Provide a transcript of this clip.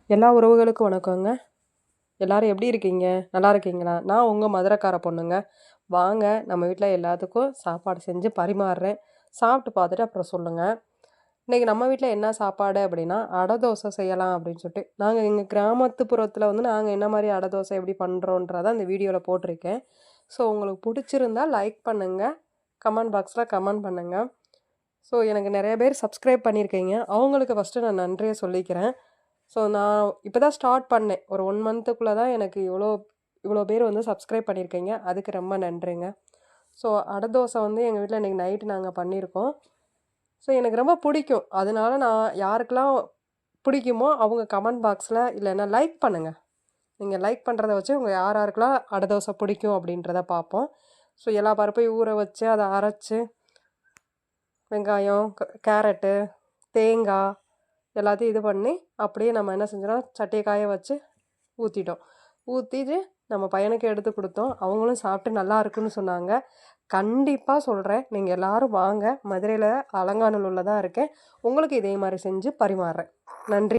எல்லா உறவுகளுக்கும் வணக்கங்க. எல்லாரும் எப்படி இருக்கீங்க? நல்லா இருக்கீங்களா? நான் உங்க மதுரைக்கார பொண்ணுங்க. வாங்க நம்ம வீட்ல எல்லாத்துக்கும் சாப்பாடு செஞ்சு பரிமாறுறேன். சாப்பிட்டு பார்த்துட்டு அப்புறம் சொல்லுங்க. இன்னைக்கு நம்ம வீட்ல என்ன சாப்பாடு அப்படின்னா, அடை தோசை செய்யலாம் அப்படின்னு சொல்லிட்டு. நாங்க எங்க கிராமத்துப்புறத்துல வந்து நாங்க என்ன மாரி அடை தோசை எப்படி பண்றோன்றத அந்த வீடியோல போட்டிருக்கேன். ஸோ உங்களுக்கு புடிச்சிருந்தா லைக் பண்ணுங்க. கமெண்ட் பாக்ஸ்ல கமெண்ட் பண்ணுங்க. ஸோ எனக்கு நெறைய பேர் சப்ஸ்கிரைப் பண்ணியிருக்கீங்க. அவங்களுக்கு ஃபர்ஸ்ட்டு நான் நன்றிய சொல்லிக்கிறேன். ஸோ நான் இப்போ தான் ஸ்டார்ட் பண்ணேன். ஒரு 1 மந்த்துக்குள்ள தான் எனக்கு இவ்வளோ இவ்வளோ பேர் வந்து சப்ஸ்கிரைப் பண்ணியிருக்கீங்க. அதுக்கு ரொம்ப நன்றிங்க. ஸோ அடை தோசை வந்து எங்கள் வீட்ல இன்னைக்கு நைட்டு நாங்க பண்ணியிருக்கோம். ஸோ எனக்கு ரொம்ப பிடிக்கும். அதனால நான் யாருக்கெல்லாம் பிடிக்குமோ அவங்க கமெண்ட் பாக்ஸில் இல்லைன்னா லைக் பண்ணுங்க. நீங்க லைக் பண்றத வச்சு உங்க யார் யாருக்கெல்லாம் அடை தோசை பிடிக்கும் அப்படின்றத பார்ப்போம். ஸோ எல்லா பருப்பையும் ஊற வச்சு, அத அரைச்சு, வெங்காயம், கேரட்டு, தேங்காய் எல்லாத்தையும் இது பண்ணி, அப்படியே நம்ம என்ன செஞ்சோம்னா, சட்டிய காய வச்சு ஊத்திட்டோம். ஊத்திட்டு நம்ம பையனுக்கு எடுத்து குடுத்தோம். அவங்களும் சாப்பிட்டு நல்லா இருக்குன்னு சொன்னாங்க. கண்டிப்பா சொல்றேன். நீங்க எல்லாரும் வாங்க. மதுரையில அலங்காநல்லூர்ல தான் இருக்கேன். உங்களுக்கு இதே மாரி செஞ்சு பரிமாறுறேன். நன்றி.